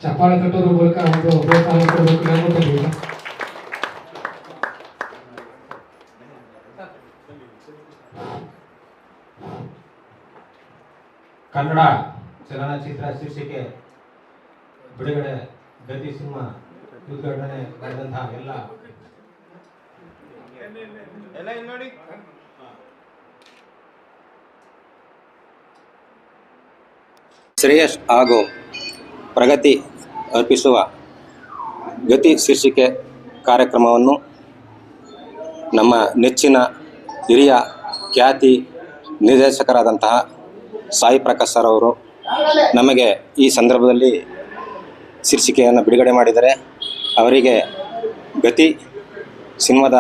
ಚಪ್ಪಾಳೆ ತಟ್ಟೋದ್ರ ಮೂಲಕ ಒಂದು ಪ್ರೋತ್ಸಾಹ ಕೊಡಬೇಕು. ಕನ್ನಡ ಚಲನಚಿತ್ರ ಶೀರ್ಷಿಕೆ ಬಿಡುಗಡೆ ಗತಿ ಸಿಂಹ ಉದ್ಘಾಟನೆ ಮಾಡಿದಂತಹ ಎಲ್ಲ ಶ್ರೇಯಸ್ ಹಾಗೂ ಪ್ರಗತಿ ಅರ್ಪಿಸುವ ಗತಿ ಶೀರ್ಷಿಕೆ ಕಾರ್ಯಕ್ರಮವನ್ನು ನಮ್ಮ ನೆಚ್ಚಿನ ಹಿರಿಯ ಖ್ಯಾತಿ ನಿರ್ದೇಶಕರಾದಂತಹ ಸಾಯಿ ಪ್ರಕಾಶ್ ಸರ್ ಅವರು ನಮಗೆ ಈ ಸಂದರ್ಭದಲ್ಲಿ ಶೀರ್ಷಿಕೆಯನ್ನು ಬಿಡುಗಡೆ ಮಾಡಿದರೆ ಅವರಿಗೆ ಗತಿ ಸಿನಿಮಾದ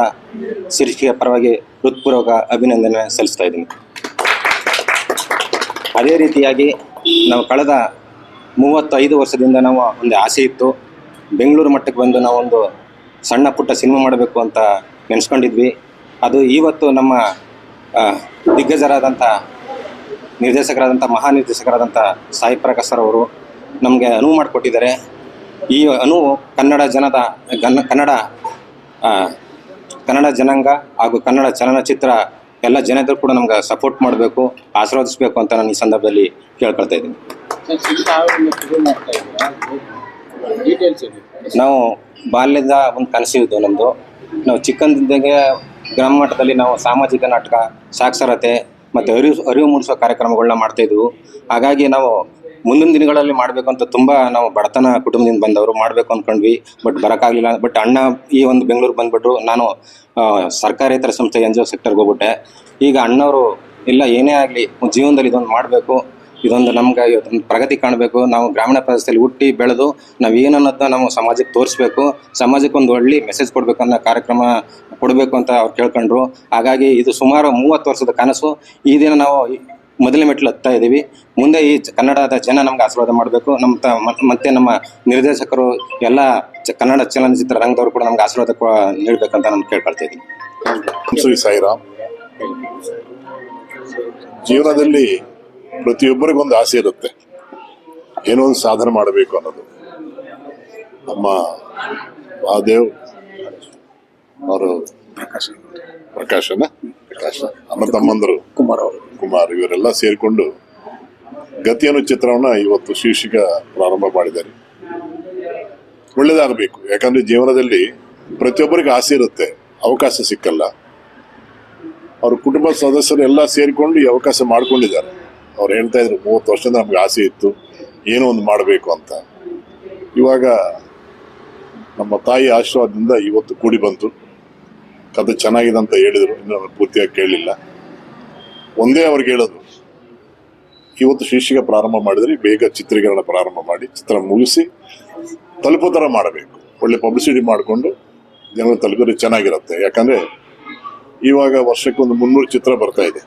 ಶೀರ್ಷಿಕೆಯ ಪರವಾಗಿ ಹೃತ್ಪೂರ್ವಕ ಅಭಿನಂದನೆ ಸಲ್ಲಿಸ್ತಾ ಇದ್ದೀನಿ. ಅದೇ ರೀತಿಯಾಗಿ ನಾವು ಕಳೆದ 35 ವರ್ಷದಿಂದ ನಾವು ಒಂದು ಆಸೆ ಇತ್ತು, ಬೆಂಗಳೂರು ಮಟ್ಟಕ್ಕೆ ಬಂದು ನಾವೊಂದು ಸಣ್ಣ ಪುಟ್ಟ ಸಿನಿಮಾ ಮಾಡಬೇಕು ಅಂತ ನೆನೆಸ್ಕೊಂಡಿದ್ವಿ. ಅದು ಇವತ್ತು ನಮ್ಮ ದಿಗ್ಗಜರಾದಂಥ ನಿರ್ದೇಶಕರಾದಂಥ ಮಹಾನಿರ್ದೇಶಕರಾದಂಥ ಸಾಯಿ ಪ್ರಕಾಶ್ ಸರ್ ಅವರು ನಮಗೆ ಅನುವು ಮಾಡಿಕೊಟ್ಟಿದ್ದಾರೆ. ಈ ಅನುವು ಕನ್ನಡ ಜನಾಂಗ ಹಾಗೂ ಕನ್ನಡ ಚಲನಚಿತ್ರ ಎಲ್ಲ ಜನರು ಕೂಡ ನಮ್ಗೆ ಸಪೋರ್ಟ್ ಮಾಡಬೇಕು, ಆಶೀರ್ವದಿಸಬೇಕು ಅಂತ ನಾನು ಈ ಸಂದರ್ಭದಲ್ಲಿ ಕೇಳ್ಕೊಳ್ತಾ ಇದ್ದೀನಿ. ನಾವು ಬಾಲ್ಯದ ಒಂದು ಕನಸಿದ್ದು ನಮ್ಮದು. ನಾವು ಚಿಕ್ಕಂದಿದ್ದಾಗ ಗ್ರಾಮ ಮಟ್ಟದಲ್ಲಿ ನಾವು ಸಾಮಾಜಿಕ ನಾಟಕ, ಸಾಕ್ಷರತೆ ಮತ್ತು ಅರಿವು ಮೂಡಿಸುವ ಕಾರ್ಯಕ್ರಮಗಳನ್ನ ಮಾಡ್ತಾಯಿದ್ವು. ಹಾಗಾಗಿ ನಾವು ಮುಂದಿನ ದಿನಗಳಲ್ಲಿ ಮಾಡಬೇಕು ಅಂತ ತುಂಬ ನಾವು ಬಡತನ ಕುಟುಂಬದಿಂದ ಬಂದವರು ಮಾಡಬೇಕು ಅಂದ್ಕೊಂಡ್ವಿ. ಬಟ್ ಬರೋಕ್ಕಾಗಲಿಲ್ಲ. ಬಟ್ ಅಣ್ಣ ಈ ಒಂದು ಬೆಂಗಳೂರಿಗೆ ಬಂದುಬಿಟ್ರು. ನಾನು ಸರ್ಕಾರೇತರ ಸಂಸ್ಥೆ NGO ಸೆಕ್ಟರ್ಗೆ ಹೋಗ್ಬಿಟ್ಟೆ. ಈಗ ಅಣ್ಣವರು ಇಲ್ಲ ಏನೇ ಆಗಲಿ ಜೀವನದಲ್ಲಿ ಇದೊಂದು ಮಾಡಬೇಕು, ಇದೊಂದು ನಮ್ಗೆ ಇವತ್ತೊಂದು ಪ್ರಗತಿ ಕಾಣಬೇಕು, ನಾವು ಗ್ರಾಮೀಣ ಪ್ರದೇಶದಲ್ಲಿ ಹುಟ್ಟಿ ಬೆಳೆದು ನಾವು ಏನನ್ನೋದನ್ನ ನಾವು ಸಮಾಜಕ್ಕೆ ತೋರಿಸ್ಬೇಕು, ಸಮಾಜಕ್ಕೆ ಒಂದು ಒಳ್ಳೆ ಮೆಸೇಜ್ ಕೊಡಬೇಕು ಅನ್ನೋ ಕಾರ್ಯಕ್ರಮ ಕೊಡಬೇಕು ಅಂತ ಅವ್ರು ಕೇಳ್ಕೊಂಡ್ರು. ಹಾಗಾಗಿ ಇದು ಸುಮಾರು 30 ವರ್ಷದ ಕನಸು. ಈ ದಿನ ನಾವು ಮೊದಲನೇ ಮೆಟ್ಲು ಹತ್ತಾ ಇದ್ದೀವಿ. ಮುಂದೆ ಈ ಕನ್ನಡದ ಜನ ನಮ್ಗೆ ಆಶೀರ್ವಾದ ಮಾಡಬೇಕು. ಮತ್ತೆ ನಮ್ಮ ನಿರ್ದೇಶಕರು ಎಲ್ಲ ಕನ್ನಡ ಚಲನಚಿತ್ರ ರಂಗದವರು ಕೂಡ ನಮ್ಗೆ ಆಶೀರ್ವಾದ ನೀಡಬೇಕಂತ ನಾನು ಕೇಳ್ಕೊಳ್ತಾ ಇದ್ದೀನಿ. ಶ್ರೀ ಸಾಯಿರಾಮ್. ಜೀವನದಲ್ಲಿ ಪ್ರತಿಯೊಬ್ಬರಿಗೊಂದು ಆಸೆ ಇರುತ್ತೆ, ಏನೋ ಒಂದು ಸಾಧನೆ ಮಾಡಬೇಕು ಅನ್ನೋದು. ನಮ್ಮ ಮಹಾದೇವ್ ಅವರು ಪ್ರಕಾಶ ಅಮ್ಮ ತಮ್ಮಂದರು ಕುಮಾರ್ ಇವರೆಲ್ಲ ಸೇರಿಕೊಂಡು ಗತಿ ಅನ್ನೋ ಚಿತ್ರವನ್ನ ಇವತ್ತು ಶೀರ್ಷಿಕೆ ಪ್ರಾರಂಭ ಮಾಡಿದ್ದಾರೆ. ಒಳ್ಳೇದಾಗಬೇಕು, ಯಾಕಂದ್ರೆ ಜೀವನದಲ್ಲಿ ಪ್ರತಿಯೊಬ್ಬರಿಗೆ ಆಸೆ ಇರುತ್ತೆ, ಅವಕಾಶ ಸಿಕ್ಕಲ್ಲ. ಅವ್ರ ಕುಟುಂಬ ಸದಸ್ಯರು ಎಲ್ಲ ಸೇರಿಕೊಂಡು ಈ ಅವಕಾಶ ಮಾಡ್ಕೊಂಡಿದ್ದಾರೆ. ಅವ್ರು ಹೇಳ್ತಾ ಇದ್ರು 30 ವರ್ಷದಿಂದ ನಮ್ಗೆ ಆಸೆ ಇತ್ತು ಏನೋ ಒಂದು ಮಾಡಬೇಕು ಅಂತ. ಇವಾಗ ನಮ್ಮ ತಾಯಿ ಆಶೀರ್ವಾದದಿಂದ ಇವತ್ತು ಕೂಡಿ ಬಂತು. ಕಥೆ ಚೆನ್ನಾಗಿದೆ ಅಂತ ಹೇಳಿದ್ರು, ಇನ್ನು ಪೂರ್ತಿಯಾಗಿ ಕೇಳಲಿಲ್ಲ. ಒಂದೇ ಅವ್ರಿಗೆ ಹೇಳೋದು, ಇವತ್ತು ಶೀರ್ಷಿಕೆ ಪ್ರಾರಂಭ ಮಾಡಿದ್ರೆ ಬೇಗ ಚಿತ್ರೀಕರಣ ಪ್ರಾರಂಭ ಮಾಡಿ ಚಿತ್ರ ಮುಗಿಸಿ ತಲುಪೋ ಥರ ಮಾಡಬೇಕು. ಒಳ್ಳೆ ಪಬ್ಲಿಸಿಟಿ ಮಾಡಿಕೊಂಡು ಜನರು ತಲುಪಿದ್ರೆ ಚೆನ್ನಾಗಿರುತ್ತೆ. ಯಾಕಂದ್ರೆ ಇವಾಗ ವರ್ಷಕ್ಕೊಂದು 300 ಚಿತ್ರ ಬರ್ತಾ ಇದೆ.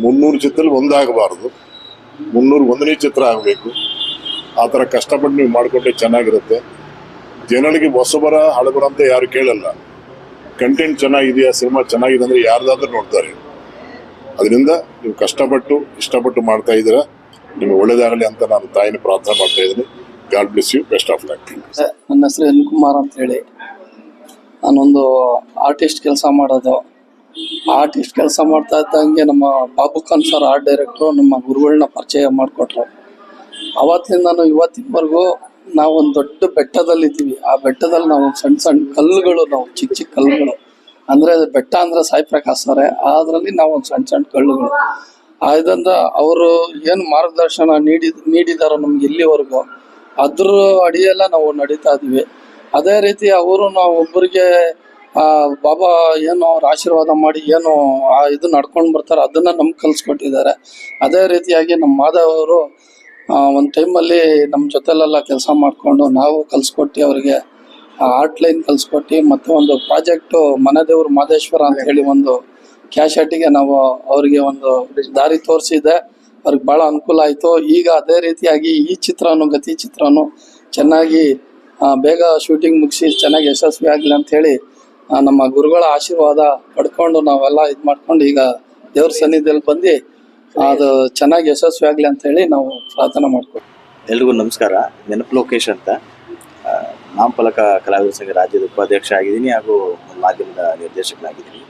300 ಚಿತ್ರದಲ್ಲಿ ಒಂದಾಗಬಾರ್ದು, 301ನೇ ಚಿತ್ರ ಆಗಬೇಕು. ಆ ಥರ ಕಷ್ಟಪಟ್ಟು ನೀವು ಮಾಡಿಕೊಂಡ್ರೆ ಚೆನ್ನಾಗಿರುತ್ತೆ. ಜನಗಳಿಗೆ ಹೊಸಬರ ಹಳಬರ ಅಂತ ಯಾರು ಕೇಳಲ್ಲ. ಕಂಟೆಂಟ್ ಚೆನ್ನಾಗಿದೆಯಾ, ಸಿನಿಮಾ ಚೆನ್ನಾಗಿದೆ ಅಂದರೆ ಯಾರ್ದಾದ್ರೂ ನೋಡ್ತಾರೆ. ಅದರಿಂದ ನೀವು ಕಷ್ಟಪಟ್ಟು ಇಷ್ಟಪಟ್ಟು ಮಾಡ್ತಾ ಇದ್ದೀರಾ, ನಿಮಗೆ ಒಳ್ಳೇದಾಗಲಿ ಅಂತ ನಾನು ತಾಯಿನ ಪ್ರಾರ್ಥನೆ ಮಾಡ್ತಾ ಇದ್ದೀನಿ. God bless you, best of luck. ನನ್ನ ಹೆಸರು ಎನ್ ಕುಮಾರ್ ಅಂತ ಹೇಳಿ. ನಾನೊಂದು ಆರ್ಟಿಸ್ಟ್ ಕೆಲಸ ಮಾಡೋದು. ಆರ್ಟಿಸ್ಟ್ ಕೆಲಸ ಮಾಡ್ತಾ ಇದ್ದಂಗೆ ನಮ್ಮ ಬಾಬು ಖಾನ್ ಸರ್ ಆರ್ಟ್ ಡೈರೆಕ್ಟ್ರು ನಮ್ಮ ಗುರುಗಳನ್ನ ಪರಿಚಯ ಮಾಡಿಕೊಟ್ರು. ಅವತ್ತಿನಿಂದ ಇವತ್ತಿನವರೆಗೂ ನಾವೊಂದು ದೊಡ್ಡ ಬೆಟ್ಟದಲ್ಲಿದ್ದೀವಿ. ಆ ಬೆಟ್ಟದಲ್ಲಿ ನಾವು ಸಣ್ಣ ಕಲ್ಲುಗಳು, ನಾವು ಚಿಕ್ಕ ಕಲ್ಲುಗಳು ಅಂದರೆ ಬೆಟ್ಟ ಅಂದರೆ ಸಾಯಿ ಪ್ರಕಾಶ್ ಅವರೇ, ಅದರಲ್ಲಿ ನಾವು ಒಂದು ಸಣ್ಣ ಸಣ್ಣ ಕಳ್ಳುಗಳು. ಅದರಿಂದ ಅವರು ಏನು ಮಾರ್ಗದರ್ಶನ ನೀಡಿದಾರೋ ನಮ್ಗೆ ಇಲ್ಲಿವರೆಗೂ, ಅದ್ರ ಅಡಿಯೆಲ್ಲ ನಾವು ನಡೀತಾ ಇದ್ವಿ. ಅದೇ ರೀತಿ ಅವರು ನಾವು ಒಬ್ಬರಿಗೆ ಬಾಬಾ ಏನು ಅವ್ರ ಆಶೀರ್ವಾದ ಮಾಡಿ ಏನು ಇದು ನಡ್ಕೊಂಡು ಬರ್ತಾರೆ ಅದನ್ನು ನಮ್ಗೆ ಕಲಿಸ್ಕೊಟ್ಟಿದ್ದಾರೆ. ಅದೇ ರೀತಿಯಾಗಿ ನಮ್ಮ ಮಾಧವ್ ಅವರು ಒಂದು ಟೈಮಲ್ಲಿ ನಮ್ಮ ಜೊತೆಲೆಲ್ಲ ಕೆಲಸ ಮಾಡಿಕೊಂಡು ನಾವು ಕಲಿಸ್ಕೊಟ್ಟು ಅವರಿಗೆ ಆರ್ಟ್ ಲೈನ್ ಕಲಿಸ್ಕೊಟ್ಟು, ಮತ್ತು ಒಂದು ಪ್ರಾಜೆಕ್ಟು ಮನೆ ದೇವರು ಮಾದೇಶ್ವರ ಅಂತ ಹೇಳಿ ಒಂದು ಕ್ಯಾಶೆಟ್ಟಿಗೆ ನಾವು ಅವರಿಗೆ ಒಂದು ದಾರಿ ತೋರಿಸಿದೆ. ಅವ್ರಿಗೆ ಭಾಳ ಅನುಕೂಲ ಆಯಿತು. ಈಗ ಅದೇ ರೀತಿಯಾಗಿ ಈ ಚಿತ್ರನೂ ಗತಿ ಚಿತ್ರನೂ ಚೆನ್ನಾಗಿ ಬೇಗ ಶೂಟಿಂಗ್ ಮುಗಿಸಿ ಚೆನ್ನಾಗಿ ಯಶಸ್ವಿ ಆಗಲಿ ಅಂಥೇಳಿ ನಮ್ಮ ಗುರುಗಳ ಆಶೀರ್ವಾದ ಪಡ್ಕೊಂಡು ನಾವೆಲ್ಲ ಇದು ಮಾಡ್ಕೊಂಡು ಈಗ ದೇವ್ರ ಸನ್ನಿಧಿಯಲ್ಲಿ ಬಂದು ಅದು ಚೆನ್ನಾಗಿ ಯಶಸ್ವಿ ಆಗಲಿ ಅಂಥೇಳಿ ನಾವು ಪ್ರಾರ್ಥನೆ ಮಾಡ್ಕೊಳ್ತೀವಿ. ಎಲ್ರಿಗೂ ನಮಸ್ಕಾರ. ನೆನಪು ಲೋಕೇಶ್ ಅಂತ, ನಾಮಫಲಕ ಕಲಾವಿದರ ಸಂಘ ರಾಜ್ಯದ ಉಪಾಧ್ಯಕ್ಷ ಆಗಿದ್ದೀನಿ ಹಾಗೂ ಮಾಧ್ಯಮದ ನಿರ್ದೇಶಕನಾಗಿದ್ದೀನಿ.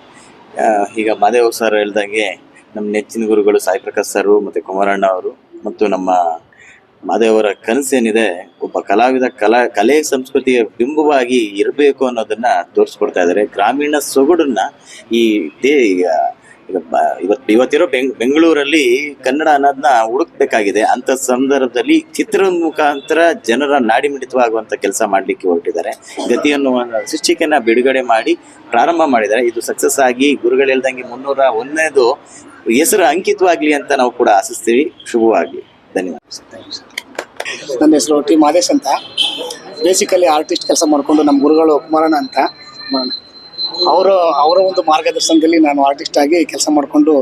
ಈಗ ಮಾದೇವ್ ಸರ್ ಹೇಳ್ದಂಗೆ ನಮ್ಮ ನೆಚ್ಚಿನ ಗುರುಗಳು ಸಾಯಿ ಪ್ರಕಾಶ್ ಸರ್ ಮತ್ತು ಕುಮಾರಣ್ಣ ಅವರು ಮತ್ತು ನಮ್ಮ ಮಾದೇವರ ಕನಸೇನಿದೆ, ಒಬ್ಬ ಕಲಾವಿದ ಕಲೆ ಸಂಸ್ಕೃತಿಯ ಬಿಂಬವಾಗಿ ಇರಬೇಕು ಅನ್ನೋದನ್ನ ತೋರಿಸ್ಕೊಡ್ತಾ ಇದ್ದಾರೆ. ಗ್ರಾಮೀಣ ಸೊಗಡನ್ನ ಇವತ್ತಿರೋ ಬೆಂಗಳೂರಲ್ಲಿ ಕನ್ನಡ ಅನ್ನೋದನ್ನ ಹುಡುಕ್ಬೇಕಾಗಿದೆ. ಅಂತ ಸಂದರ್ಭದಲ್ಲಿ ಚಿತ್ರದ ಮುಖಾಂತರ ಜನರ ನಾಡಿ ಮಿಡಿತವಾಗುವಂತ ಕೆಲಸ ಮಾಡ್ಲಿಕ್ಕೆ ಹೊರಟಿದ್ದಾರೆ. ಗತಿ ಅನ್ನುವ ಶೀರ್ಷಿಕೆಯನ್ನ ಬಿಡುಗಡೆ ಮಾಡಿ ಪ್ರಾರಂಭ ಮಾಡಿದ್ದಾರೆ. ಇದು ಸಕ್ಸಸ್ ಆಗಿ ಗುರುಗಳು ಹೇಳ್ದಂಗೆ 301ನೇದು ಹೆಸರು ಅಂಕಿತವಾಗ್ಲಿ ಅಂತ ನಾವು ಕೂಡ ಆಶಿಸ್ತೀವಿ. ಶುಭವಾಗ್ಲಿ. ಧನ್ಯವಾದ. ನನ್ನ ಹೆಸರು ಟಿ ಮಾದೇಶ್ ಅಂತ. ಬೇಸಿಕಲಿ ಆರ್ಟಿಸ್ಟ್ ಕೆಲಸ ಮಾಡಿಕೊಂಡು ನಮ್ಮ ಗುರುಗಳು ಕುಮಾರಣ್ಣ ಅಂತ, ಅವರ ಒಂದು ಮಾರ್ಗದರ್ಶನದಲ್ಲಿ ನಾನು ಆರ್ಟಿಸ್ಟ್ ಆಗಿ ಕೆಲಸ ಮಾಡಿಕೊಂಡು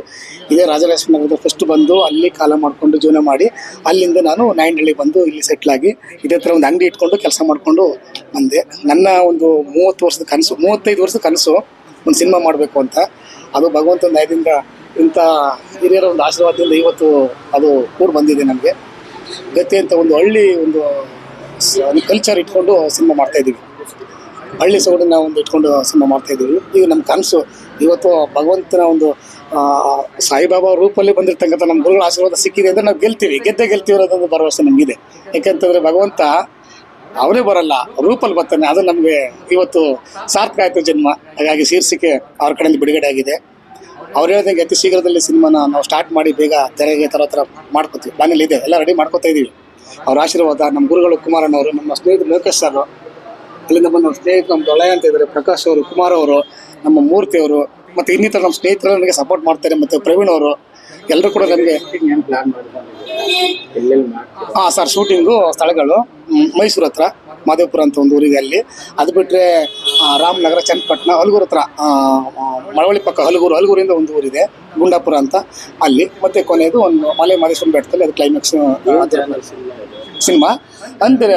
ಇದೇ ರಾಜರಾಜೇಶ್ವರಿ ನಗರದ ಫಸ್ಟ್ ಬಂದು ಅಲ್ಲಿ ಕಾಲ ಮಾಡಿಕೊಂಡು ಜೀವನ ಮಾಡಿ, ಅಲ್ಲಿಂದ ನಾನು ನಾಯಂಡಹಳ್ಳಿ ಬಂದು ಇಲ್ಲಿ ಸೆಟ್ಲಾಗಿ ಇದೇ ಥರ ಒಂದು ಅಂಗಡಿ ಇಟ್ಕೊಂಡು ಕೆಲಸ ಮಾಡಿಕೊಂಡು ಬಂದೆ. ನನ್ನ ಒಂದು 35 ವರ್ಷದ ಕನಸು ಒಂದು ಸಿನಿಮಾ ಮಾಡಬೇಕು ಅಂತ. ಅದು ಭಗವಂತನ ದಯದಿಂದ ಇಂಥ ಹಿರಿಯರ ಒಂದು ಆಶೀರ್ವಾದದಿಂದ ಇವತ್ತು ಅದು ಕೂಡ ಬಂದಿದೆ ನಮಗೆ. ಗತಿ ಅಂತ ಒಂದು ಹಳ್ಳಿ ಒಂದು ಕಲ್ಚರ್ ಇಟ್ಕೊಂಡು ಸಿನಿಮಾ ಮಾಡ್ತಾಯಿದ್ದೀವಿ. ಹಳ್ಳಿ ಸೊಗಡನ್ನ ಒಂದು ಇಟ್ಕೊಂಡು ಸಿನಿಮಾ ಮಾಡ್ತಾಯಿದ್ದೀವಿ. ಈಗ ನಮ್ಮ ಕನಸು ಇವತ್ತು ಭಗವಂತನ ಒಂದು ಸಾಯಿಬಾಬಾ ರೂಪಲ್ಲಿ ಬಂದಿರ್ತಕ್ಕಂಥ ನಮ್ಮ ಗುರುಗಳ ಆಶೀರ್ವಾದ ಸಿಕ್ಕಿದೆ ಅಂದರೆ ನಾವು ಗೆದ್ದೇ ಗೆಲ್ತೀವಿ ಅನ್ನೋದೊಂದು ಭರವಸೆ ನಮಗಿದೆ. ಯಾಕೆಂತಂದರೆ ಭಗವಂತ ಅವರೇ ಬರಲ್ಲ, ರೂಪಲ್ಲಿ ಬರ್ತಾನೆ. ಅದು ನಮಗೆ ಇವತ್ತು ಸಾರ್ಥಕ ಆಯಿತು ಜನ್ಮ. ಹಾಗಾಗಿ ಶೀರ್ಷಿಕೆ ಅವ್ರ ಕಡೆಯಿಂದ ಬಿಡುಗಡೆ ಆಗಿದೆ. ಅವ್ರು ಹೇಳ್ದಂಗೆ ಅತಿ ಶೀಘ್ರದಲ್ಲಿ ಸಿನಿಮಾನ ನಾವು ಸ್ಟಾರ್ಟ್ ಮಾಡಿ ಬೇಗ ತೆರೆಗೆ ಥರ ಮಾಡ್ಕೋತೀವಿ. ಪ್ಲಾನಲ್ಲಿ ಇದೆ, ಎಲ್ಲ ರೆಡಿ ಮಾಡ್ಕೋತಾ ಇದ್ದೀವಿ. ಅವ್ರ ಆಶೀರ್ವಾದ, ನಮ್ಮ ಗುರುಗಳು ಕುಮಾರಣ್ಣವರು, ನಮ್ಮ ಸ್ನೇಹಿತರು ಲೋಕೇಶ್ ಸರ್, ಅಲ್ಲಿಂದ ಬಂದು ನಮ್ಮ ಸ್ನೇಹಿತರು ನಮ್ಮ ದೊಳೆ ಅಂತ ಇದ್ದಾರೆ, ಪ್ರಕಾಶ್ ಅವರು, ಕುಮಾರ್ ಅವರು, ನಮ್ಮ ಮೂರ್ತಿ ಅವರು, ಮತ್ತು ಇನ್ನಿತರ ನಮ್ಮ ಸ್ನೇಹಿತರು ನನಗೆ ಸಪೋರ್ಟ್ ಮಾಡ್ತಾರೆ. ಮತ್ತು ಪ್ರವೀಣ್ ಅವರು ಎಲ್ಲರೂ ಕೂಡ ನಮಗೆ ಸರ್ ಶೂಟಿಂಗು ಸ್ಥಳಗಳು ಮೈಸೂರು ಹತ್ರ ಮಾದೇವಪುರ ಅಂತ ಒಂದು ಊರಿದೆ ಅಲ್ಲಿ. ಅದು ಬಿಟ್ಟರೆ ರಾಮನಗರ, ಚನ್ನಪಟ್ಟಣ, ಹಲಗೂರು ಹತ್ರ ಮಳವಳ್ಳಿ ಪಕ್ಕ ಹಲಗೂರಿಂದ ಒಂದು ಊರಿದೆ ಗುಂಡಾಪುರ ಅಂತ ಅಲ್ಲಿ. ಮತ್ತು ಕೊನೆಯದು ಒಂದು ಮಲೆ ಮಾದೇಶ್ವರನ ಬೆಟ್ಟದಲ್ಲಿ ಅದು ಕ್ಲೈಮ್ಯಾಕ್ಸ್ ಸಿನಿಮಾ. ಅಂದರೆ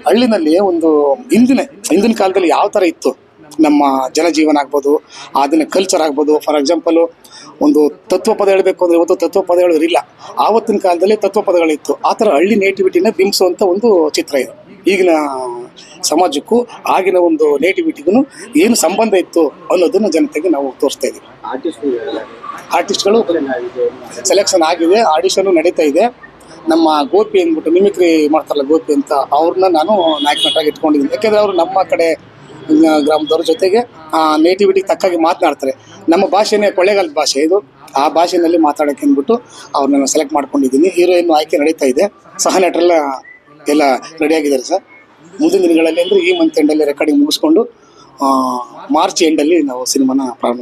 ಹಳ್ಳಿನಲ್ಲಿ ಒಂದು ಹಿಂದಿನ ಕಾಲದಲ್ಲಿ ಯಾವ ಥರ ಇತ್ತು ನಮ್ಮ ಜನಜೀವನ ಆಗ್ಬೋದು, ಆ ದಿನ ಕಲ್ಚರ್ ಆಗ್ಬೋದು. ಫಾರ್ ಎಕ್ಸಾಂಪಲು ಒಂದು ತತ್ವ ಪದ ಹೇಳಬೇಕು ಅಂದರೆ ಇವತ್ತು ತತ್ವ ಪದಗಳು ಇರಲಿಲ್ಲ. ಆವತ್ತಿನ ಕಾಲದಲ್ಲಿ ತತ್ವ ಪದಗಳಿತ್ತು. ಆ ಥರ ಹಳ್ಳಿ ನೇಟಿವಿಟಿನ ಬಿಂಬಿಸುವಂಥ ಒಂದು ಚಿತ್ರ ಇದು. ಈಗಿನ ಸಮಾಜಕ್ಕೂ ಆಗಿನ ಒಂದು ನೇಟಿವಿಟಿಗೂ ಏನು ಸಂಬಂಧ ಇತ್ತು ಅನ್ನೋದನ್ನು ಜನತೆಗೆ ನಾವು ತೋರಿಸ್ತಾ ಇದ್ದೀವಿ. ಆರ್ಟಿಸ್ಟ್ಗಳು ಸೆಲೆಕ್ಷನ್ ಆಗಿದೆ, ಆಡಿಷನ್ನು ನಡೀತಾ ಇದೆ. ನಮ್ಮ ಗೋಪಿ ಅಂದ್ಬಿಟ್ಟು ಮಿಮಿಕ್ರಿ ಮಾಡ್ತಾರಲ್ಲ ಗೋಪಿ ಅಂತ, ಅವ್ರನ್ನ ನಾನು ನಾಯಕ ನಟರಾಗಿ ಇಟ್ಕೊಂಡಿದ್ದೀನಿ. ಯಾಕೆಂದರೆ ಅವರು ನಮ್ಮ ಕಡೆ ಗ್ರಾಮದವ್ರ ಜೊತೆಗೆ ನೇಟಿವಿಟಿಗೆ ತಕ್ಕಾಗಿ ಮಾತನಾಡ್ತಾರೆ. ನಮ್ಮ ಭಾಷೆನೇ ಕೊಳ್ಳೇಗಾಲದ ಭಾಷೆ ಇದು. ಆ ಭಾಷೆಯಲ್ಲಿ ಮಾತಾಡೋಕ್ಕೆ ಅಂದ್ಬಿಟ್ಟು ಅವ್ರನ್ನ ಸೆಲೆಕ್ಟ್ ಮಾಡ್ಕೊಂಡಿದ್ದೀನಿ. ಹೀರೋಯಿನ್ ಆಯ್ಕೆ ನಡೀತಾ ಇದೆ. ಸಹ ನಟರೆಲ್ಲ ಎಲ್ಲ ರೆಡಿಯಾಗಿದ್ದಾರೆ ಸರ್. ಮುಂದಿನ ದಿನಗಳಲ್ಲಿ ಅಂದರೆ ಈ ಮಂತ್ ಎಂಡಲ್ಲಿ ರೆಕಾರ್ಡಿಂಗ್ ಮುಗಿಸ್ಕೊಂಡು ಮಾರ್ಚ್ ಎಂಡಲ್ಲಿ ನಾವು ಸಿನಿಮಾನ ಪ್ರಾರಂಭ